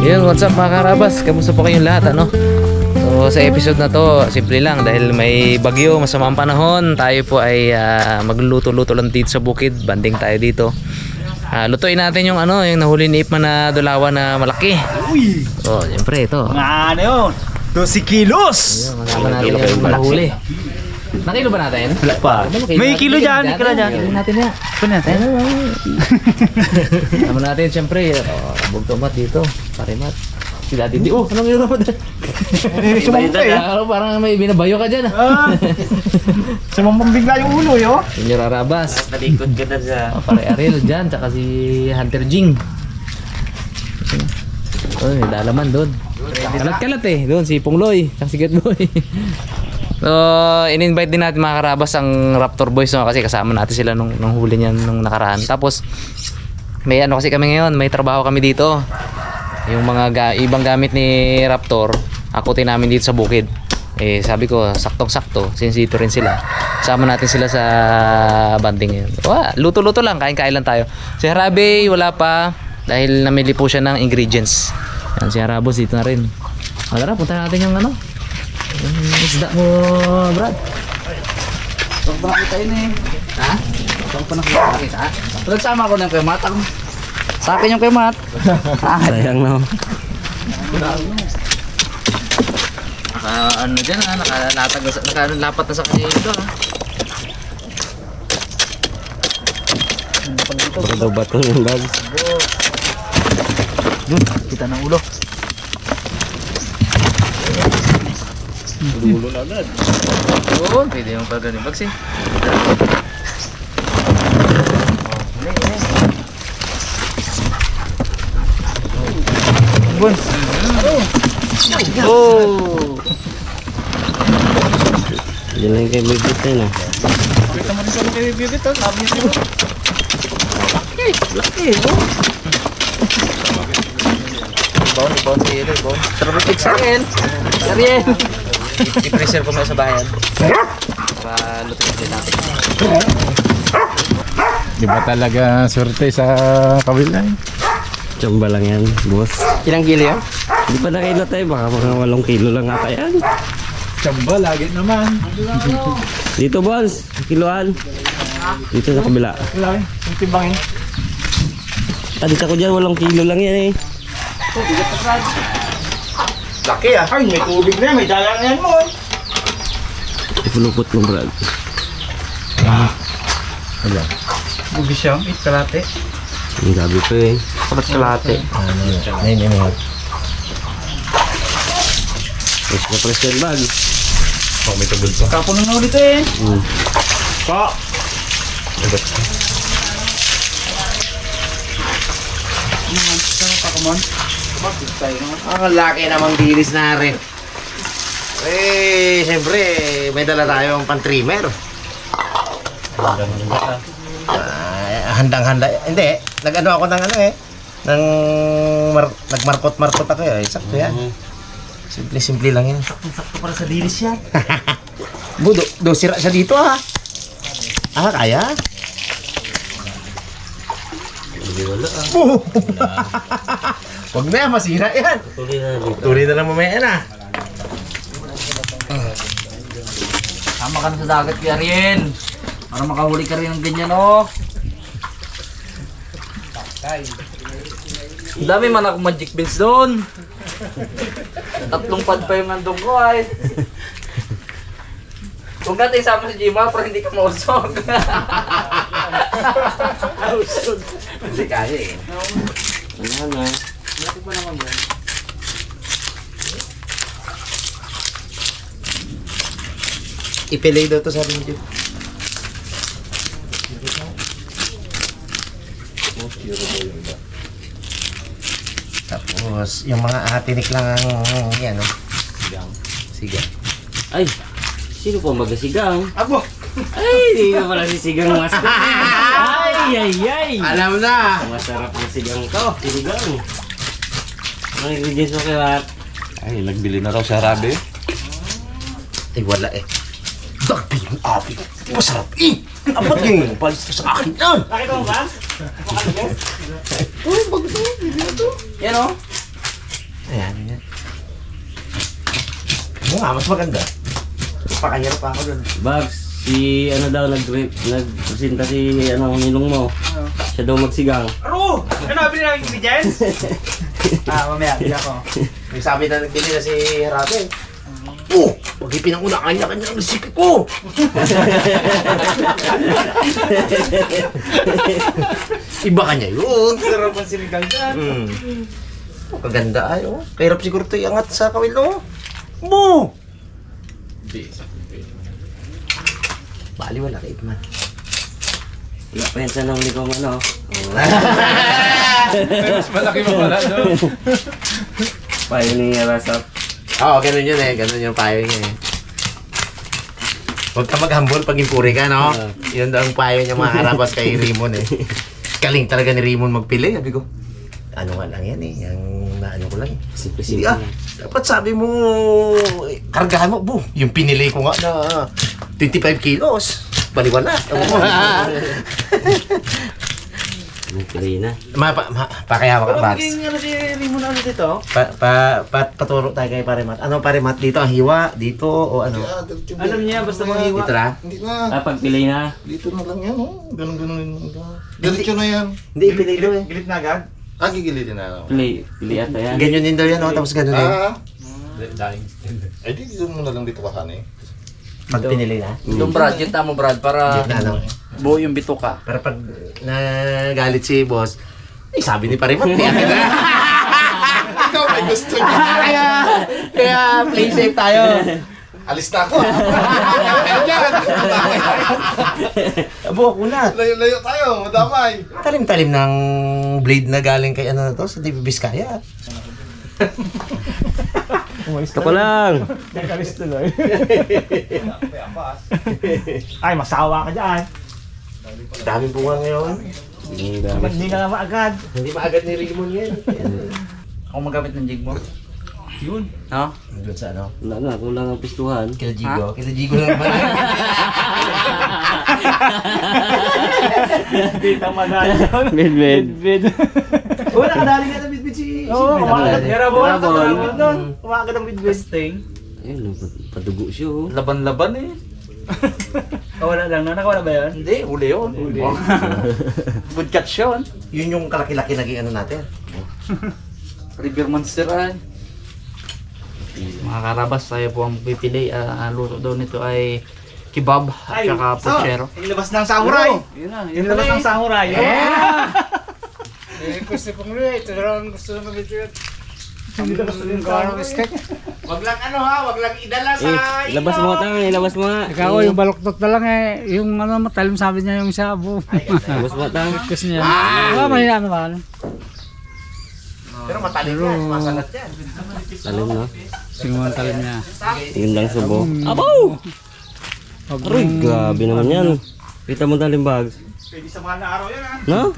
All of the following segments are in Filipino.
Yun, what's up mga karabas? Kamusta po kayong lahat, ano? So sa episode na to, simple lang dahil may bagyo, masamang panahon. Tayo po ay magluluto-luto lang dito sa bukid. Banding tayo dito. Lutuin natin yung ano, yung nahuli ni Ipman na dulawa na malaki. Uy! Oh, siyempre ito. Ano yun? 12 kilos! Ayun, malaman natin yung nahuli. Nakilo ba natin? Wala pa. May kilo dyan, may kilo dyan. Kilo natin yan. Kilo natin? Naman natin siyempre. Bugtomat dito. Parimat. Si Daddy D. Oh, anong ginawa mo dyan? Sumampa eh. Parang may binabayo ka dyan. Sumampang bigla yung ulo yo. Senyor Arabas. Talikod ka na sa... Pare Ariel dyan. Tsaka si Hunter Jing. Oh, may dalaman doon. Kalat-kalat eh. Doon si Pungloy. Tsaka si Getboy. So, in-invite din natin mga karabas ang Raptor Boys, no? Kasi kasama natin sila nung huli niyan nung nakaraan. Tapos may ano kasi kami ngayon, may trabaho kami dito. Yung mga ibang gamit ni Raptor, akutin namin dito sa bukid. Eh sabi ko, saktong-sakto, since dito rin sila. Kasama natin sila sa banding ngayon. Luto-luto lang, kain-kain lang tayo. Si Harabe wala pa dahil namili po siya ng ingredients. Yan, si Harabos dito na rin. Tara, punta natin yung ano. Isda mo, Brad. Huwag pa nakita yun eh. Ha? Huwag pa nakita. Nagsama ko ng kay Mat. Sa akin yung kay Mat. Sayang no. Ano dyan ha? Nakalapat na sa kanya ito ha. Bato yung bags. Yun, kita ng ulo. Ulo na agad. Oo, pwede yung pagkanin bags eh. Bun. Oh! Yan lang kay Bibit na. Kita mo rin sa kay Bibit oh. Sabi niya sila. Laki oh! Ibon si Yelo, ibon. Traffic sa akin. Ariel! I-pressure ko mo sa bayan. Para lutuin din natin. Di ba talaga swerte sa kabila eh? Chamba lang yan, boss. Ilang kilo yan? Hindi pa na kilo tayo, baka mga 8 kilo lang ata yan. Chamba lagi naman. Dito boss, kiloan. Dito sa kabila. Wala eh. Yung timbangin. Dito ko dyan, 8 kilo lang yan eh. Laki ah. Ay, may tubig na yan. May dalang yan mo eh. Ipulupot mo, Brad. Wala. Bugi siya. Kalate. Ang gabi pa eh. Kalate. Ayun. Press na press yan, bag. Oh, may tugod pa. Kapunan na ulit eh. Pa. Ang laki namang dilis na rin. Eh, siyempre, may dala tayong pan-trimmer. Handang-handa. Hindi, nag-ano ako ng ano eh. Nagmarkot-markot ako eh. Sakto yan. Simple-simple lang yan. Sakto para sa dilis yan. Budo, sira siya dito ah. Kaya? Hindi wala ah. Huwag na yan, masira yan. Tuloy na lang mamaya na. Tama ka na sa dagat kay Ariel. Para makahuli ka rin ng ganyan oh. Ang dami man ako magic beans doon. 3 pad pa yung nandun ko ay. Huwag natin isama si Jima para hindi ka mausog. Mausog. Hindi kaya eh. Ano na? Natin pa naman yan. Ipilay daw to sa rin. Tapos, yung mga tinik lang ang yan, no? Sigang. Ay, sino po magasigang? Abo. Ay, di ka pala si Sigang Master. Ay. Alam na! Masarap na sigang to. Sigang. Ang ingredients mo kay Wat? Ay, nagbili na raw si Harabe. Ay, wala eh. Dagdi yung api. Masarap eh. Apat yung palis sa akin yan. Nakita mo ba? Uy, bago to. Hindi na to. Yan oh. Ayan, ayan. Oo nga, mas maganda. Pakahirap pa ako dun. Bags, si ano daw nagpresenta si ano ninong mo. Siya daw magsigang. Aro! Ano, nabili na yung ingredients? Mamaya, bili ako. May sabi na nagbili na si Harabe. Oh! Huwag ipinanguna kanya-kanya ang recipe ko! Iba kanya yun. Sarap ang sinigang dyan. Oh, kaganda ay, oh. Kahirap siguro ito iangat sa kawil, oh. Mo! Bali, wala kait man. Wala pa yan sa nahuli kong ano. Mas malaki mo pala doon. Payo ni Rasap. Oo, ganun yun eh. Ganun yung payo niya eh. Huwag ka mag-humble pag impuri ka, no? Yun daw ang payo niya mga karabas kay Rimon eh. Galing talaga ni Rimon magpili. Sabi ko, ano nga lang yan eh. Yung naano ko lang eh. Simple-simple. Hindi dapat sabi mo, kargahan mo. Yung pinili ko nga na 25 kilos. Baliwala. Karina. Pakaya ka, Bags. Ano si Rimon ano dito? Paturo tayo kay Parimat. Ano Parimat? Dito ang hiwa? Dito o ano? Alam niya, basta manghiwa. Dito na? Hindi na. Pagpili na. Dito na lang yan, oh. Ganun-ganun. Ganito na yan. Hindi, ipili daw eh. Gilit na agad. Gigilitin na. Pili ata yan. Ganyan din daw yan, oh. Tapos ganun din. Eh, di dito mo na lang dito kakan eh. Pag pinili na. Yung Brad, yun tamo Brad, para Na, ano. buo yung bituka. Pero pag nagalit si boss, eh sabi ni Parimat, niya ka na. Ikaw may gusto niya. Kaya play safe tayo. Alis na ako. Ayan. Buhok mo na. Layo-layo tayo. Madamay. Talim-talim ng blade na galing kay ano na to, sa TV Vizcaya. Ito pa lang. Ay, masawa ka dyan. Daming bunga ngayon. Ba't hindi ka naman agad? Hindi maagad ni Rimon yan. Ako magamit ng jig mo. Yun. No? Doon sa ano? Wala na, kulang ang pistuhan. Kila Jigo. Kila Jigo lang naman. Bit ang madali yun. Bed. Bit. Oo, nakadali nga na bitbit si... Oo, umakagad. Yarabon. Yarabon doon. Umakagad ang bit-bit. Ayun, padugo siya oh. Laban-laban eh. Wala lang na. Nakawala ba yan? Hindi, huli yun. Good catch yun. Yun yung kalaki-laki naging ano natin. River Monster ay. Mga karabas, tayo po ang pipili. Ang luto daw nito ay kebab at saka puchero. Inilabas ng samurai. Yun na, Inilabas ng samurai. Gusto kong rin. Ito lang gusto na video. Wag lang ano ha, wag lang idala sa Ilabas mo nga ilabas mo nga. Ikaw, yung baluktot na lang eh. Yung ano, matalim sabi niya yung sabo. Ilabas mo nga. Kasi niya. May ano ba? Pero matalim yan, masalat yan. Talim no? Singuan talim niya. Yun lang subo. Abaw! Aroy, grabe naman yan. Kita mo talim bags. Pwede sa mahal na araw yan ha. No?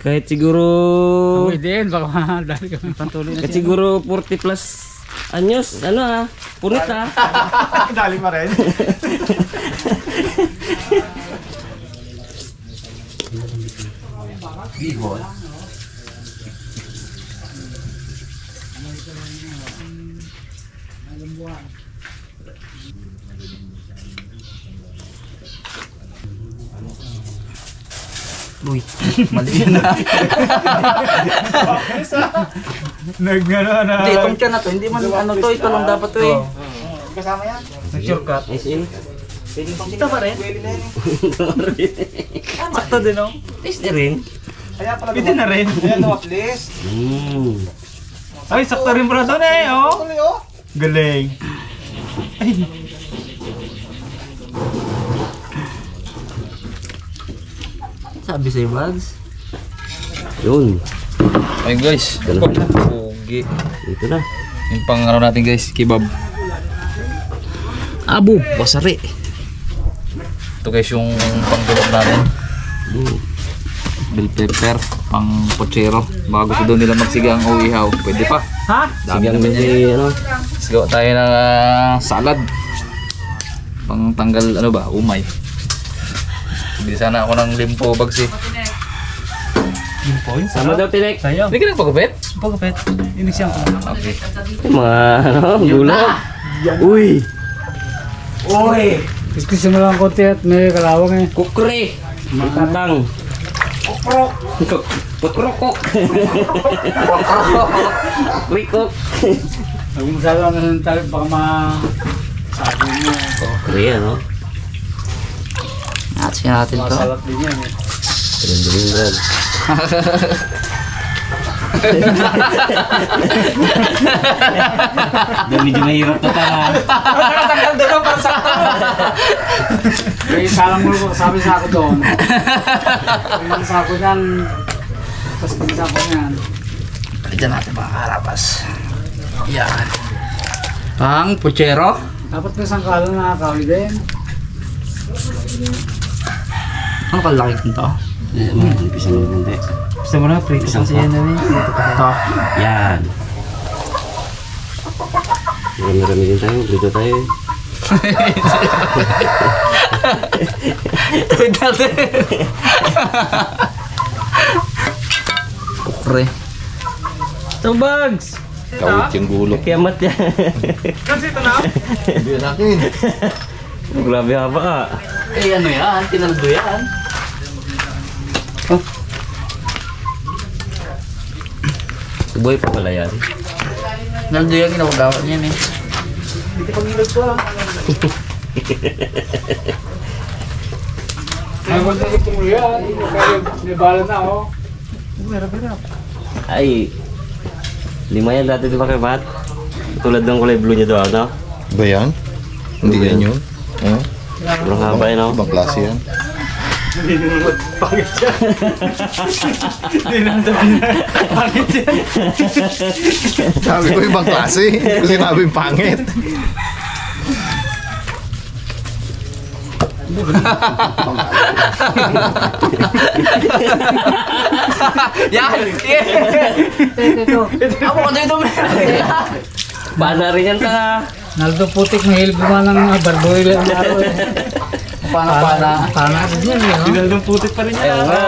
Kahit siguro... Uy, din. Baka dahil kami patuloy na Kahit siya. siguro 40 plus anyos. Ano ah? Punit ah. Dali pa rin. Bihon. Uy, mali na. Nagano na. Hindi, itong tiyan na to. Hindi man ano to. Ito lang dapat to eh. Kasama yan. Nag-shortcut. Nice in. Ito pa rin. Sakto din oh. Nice na rin. Kaya pala. Pwede na rin. Ayan oh, at least. Ay, sakto rin pala doon eh oh. Galing. Sabi sa'yo bags. Yun. Ay guys, Ganun. pugi. Ito na. Yung pang ano natin guys, kebab. Abo, wasari. Ito guys yung pang kebab natin. Bell pepper, pang pochero. Bago ko doon nila magsigang o ihaw. Pwede pa. Ha? Dami Sigang naman yan. may ano. Sigaw tayo ng salad. Pang tanggal ano ba, umay. Hindi sana ako ng limpo bags eh. Sama daw tinek. Sa'yo. Hindi ka nagpagupit? Pagkapit, iniksyan ko. Okay. Mga ano, gulo. Uy! Uy! Kiskis mo lang konti at may kalawang eh. Kukri! Matang! Kukrok! Kukrokok! Rikok! Huwag mo masyado ang talip, baka masabi mo. Kukri ano? Atsin natin to. Masalat din yan eh. Rindulindan. Medyo mahirap na tanga. Tanggal doon ang pansakto. Kaya salang mo ko, sabi sa ako doon. Kaya sa ako yan, tapos sa ako yan. Diyan natin mga karapas. Yan. Pang puchero. Dapat may sangkalan na kawin din. Ano kalaki nito? Ipisan mo hindi. Gusto mo na, prito kasi yan na ito. Yan. Marami-rami din tayo. Dito tayo. Tuwid natin. Kukre. Ito bags. Kawit yung gulo. Kiamat yan. Kasi ito na. Hindi natin. Grabe haba ka. Eh ano yan? Tinaldo yan. Suboy pa pala yan. Naldo yan, ginagawa niyan eh. Hindi pang ilag ko ah. Ay, kung hindi mo yan, kaya may bala na oh. Hirap. Ay. 5 yan dati di ba kay Bat? Tulad ng kulay blue niya doon, no? Ba yan? Hindi yan yun. Oh, Walang haba yun, no? ibang klase yan. Sabi ko ibang klase. Hindi ko sinabing pangit. Yan! Ako ko dito Bana rin yan ka. Naldo putik, mahilip naman ng barboy lang araw eh. Pana. Pana din yan eh. no? Naldong putik pa rin yan. Ayun nga.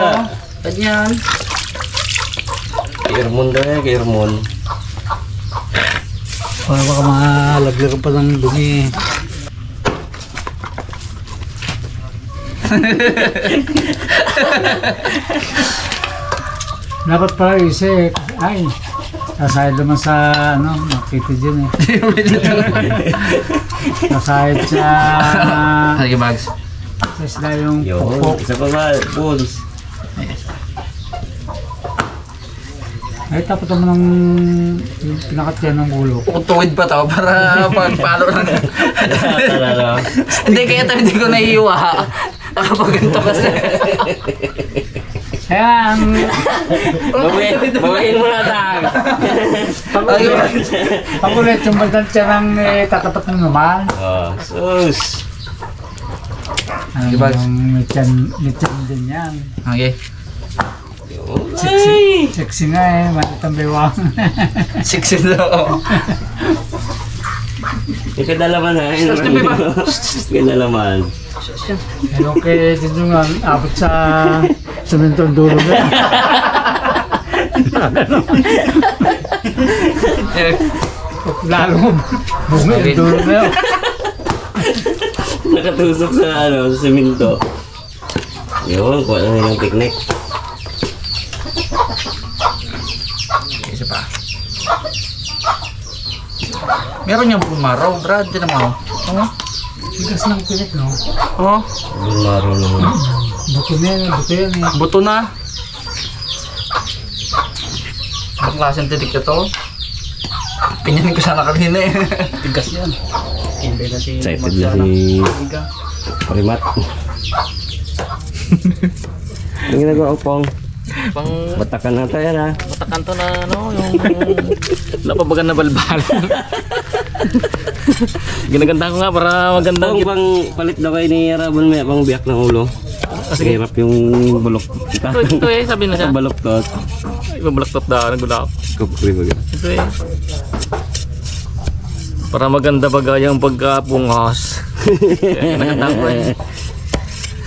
Ganyan. Kay Irmon daw yan, kay Irmon. Para baka malaglagan pa ng dumi. Dapat pala isip. Ay, sasahid naman sa ano, makita dyan eh. Sasahid sa Sige bags. sa sila yung Yun, pokpok. isa pa ba? Bulls. Ay, tapos naman ng yung pinakatyan ng ulo. Tuwid pa to para pagpalo lang. Talala. Hindi kaya ito hindi ko naiiwa. Nakapaganto kasi. Kaya ang Bawain mo na tag. pagulit yung bandang tiyan ng tatapat ng naman. Oh, sus. Ano Diba? yung may tiyan din yan. Okay. Sexy nga eh, matitang bewang. 6 daw. Ikadalaman ha. Ikadalaman. Pero kay dito nga, abot sa sementong dulo na. Lalo mo, bunga yung dulo na yun. Nakatusok sa ano, sa semento. Yun, kuha na nilang picnic. Isa pa. Meron niyang bumaraw, Brad. Di naman ako. Oo. Bigas ng pilit, no? Oo. Bumaro naman. Buto na yan, buto yan eh. Buto na. Ang klaseng titik na to. Pinyanin ko sana kanina eh. Bigas yan. Hindi na si Excited na si Parimat. Ang ginagawa ko pong Pang batakan na tayo na. matakan to na ano, yung napabagan na balbal. Ginaganda ko nga para maganda. Pong pang palit daw kayo ni Rabon may pang biyak ng ulo. Kasi hirap yung bulok. Ito eh, sabi na siya. Baloktot. Ibabalaktot daw, nagulak. Kupri ba? Ito eh. Para maganda bagay ang pagkapungos. Ginaganda ko eh.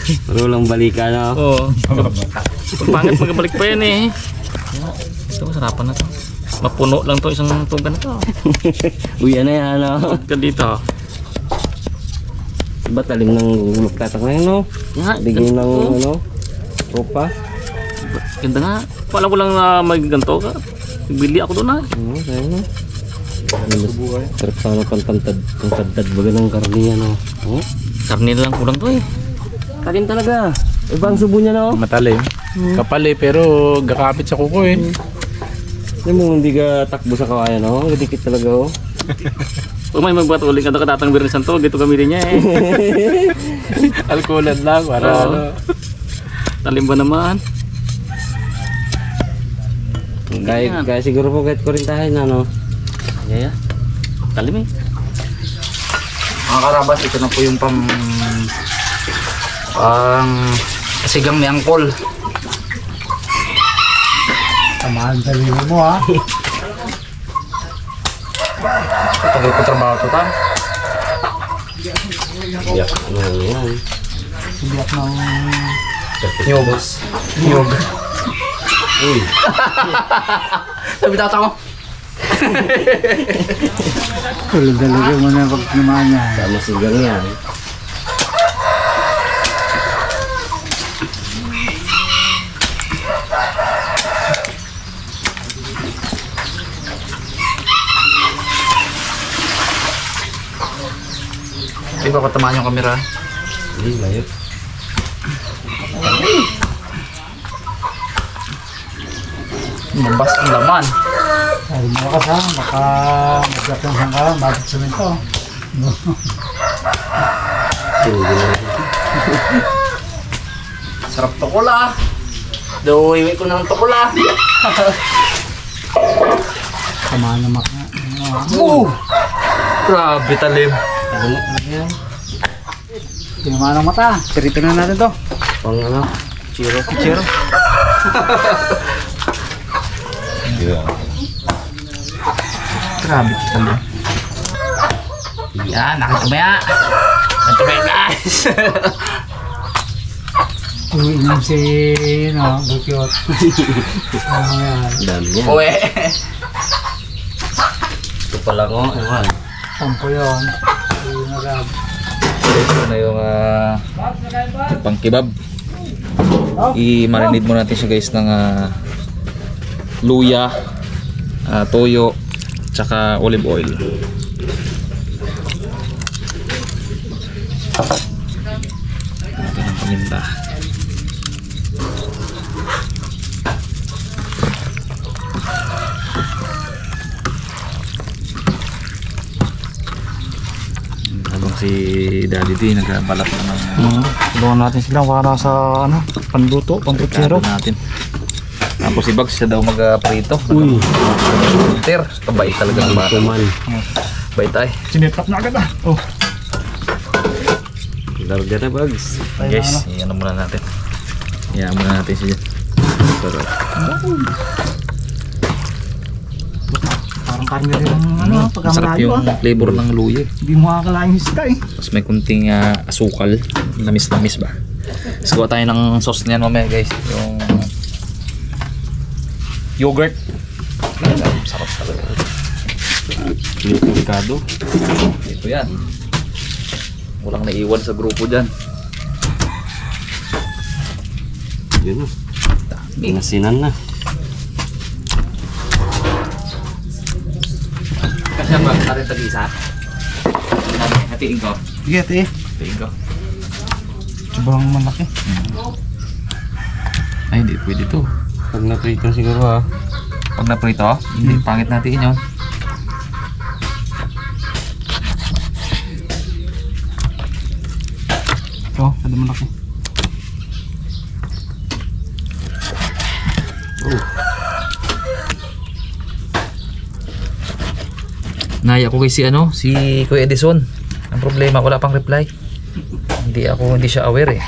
Pero lang balika na. Oo. Pag pangit magabalik pa yan eh. Ito, sarapan na to. Mapuno lang to isang tunggan na to. Uy, ano yan, ano? Ka dito. Ba't talim ng luktatak na yun, no? Nga, Bigay ng, ganito. ano, ropa. Ganda nga. Wala ko lang na magganto ka. Bili ako doon na. Oo, kaya na. Sarap sana pantantad. Pantantad baga ng karni yan, no? Oh? Karne na lang kulang to eh. Talim talaga. Ibang subo niya, no? Matalim. Kapal eh, pero gakapit sa kuko eh. Alam mo, hindi ka takbo sa kawayan, no? Dikit talaga, oh. Pag may magpatuloy ka katatang birin santo, gito kami rin niya eh. Alkoholan lang para Oo. ano. Talim ba naman? Kaya siguro po kahit kurintahin na, no? Yeah. Talim eh. Mga karabas, ito na po yung kasigang ni Angkol. Samahan sa libo mo ha. Pagay ko trabaho to ta. Yak, ano yan? Subiyak ng... Nyog. Uy, Sabi tata ko. Talaga mo na yung pagkimaan niya. sama sigang yan. Di ba patamaan yung kamera? Hindi, layo. Mabas ang laman. Sabi mo ka sa, baka magkakang ka, bakit semento. Sarap tukula. Iwi ko na ng tukula. Samahan na maka. Grabe talim. Tinamaan ng mata. Pirito na natin to. Pang ano? Chiro. Grabe talim. Yan, nakatubaya. Nakatubaya guys. Uwi nang si, no, bukyot. Ano yan? Dami yan. Uwe. Ito pala ko, ewan. Sampo yun. Uwi na rab. Ito na yung pang kebab. I-marinate muna natin siya guys ng luya, toyo, tsaka olive oil. Natin ang paminta. Habang si Daddy D nagbabalap na ng Tulungan natin sila para sa, ano, panluto, pamputsero. natin. Tapos si Bugs siya daw mag-prito. Uy, Ter, kabait talaga ng bata. kuman. Bait ay. Sinitap na agad ah. Oh. Larga na, Bugs. Guys, iyan muna natin. Iyan muna natin siya. Pero, Parang karne rin ang, ano, masarap pagkamalayo yung ah. flavor ng luya. Hindi mo akalain yung isda eh. Tapos may kunting asukal. Lamis-lamis ba? Tapos gawa tayo ng sauce niyan mamaya guys. Yung yogurt. Sarap talaga. Delikado. Ito yan. Walang naiwan sa grupo dyan. Yun o. Binasinan na. Kasi ba? Tarin tag-isa? Hatiin ko. Sige, ate. Hatiin ko. Sobrang malaki. Ay, hindi pwede to. Pag naprito siguro, ha. Pag naprito, hindi pangit natin yun. Oh, kada malaki. Naya ko kay si Kuya Edison. Ang problema, wala pang reply. Hindi siya aware eh.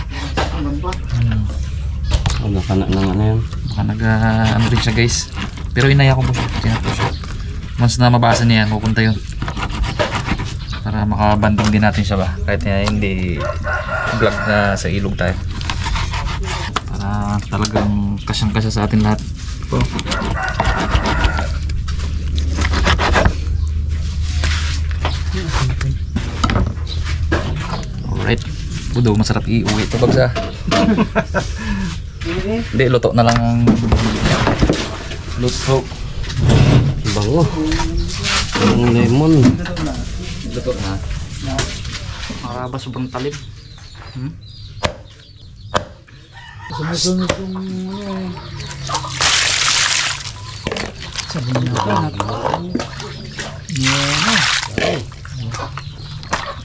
Ano ka na ng ano yan? Baka ano rin siya guys. Pero inaya ko po siya. Sinapo siya. Once na mabasa niya yan, pupunta yun. Para makabanding din natin siya ba. Kahit na hindi vlog na sa ilog tayo. Para talagang kasyang-kasya sa atin lahat. Ito. Alright. Budo, masarap iuwi ito bagsa. Hindi, luto na lang ang luto. Bango. Ang lemon. Luto na. Maraba sobrang talim. Sumusunod yung sabi niya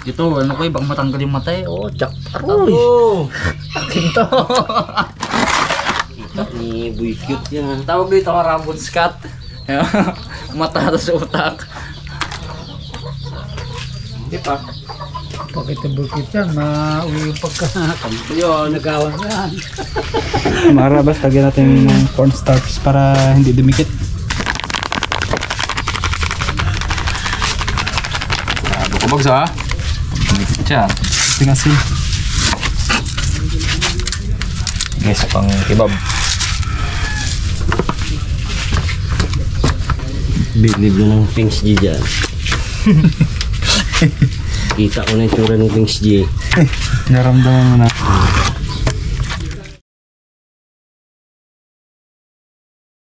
Ito, ano ko bang matanggal yung matay? Oh, jackpot. Oh! Ito. Kita ni Boy Cute yan. Tawag dito ang Rambo Scott. Mata sa utak. Bakit ang bukit yan, mauwi yung pagkakam. Yun, nagawan yan. Marabas, lagyan natin ng cornstarch para hindi dumikit. Bago ko bagsa. Dumikit siya. Tingasin. Guys, pang kebab. Bilib na ng Pings G dyan. Kita ko na yung tsura ng Pings G. Naramdaman mo na.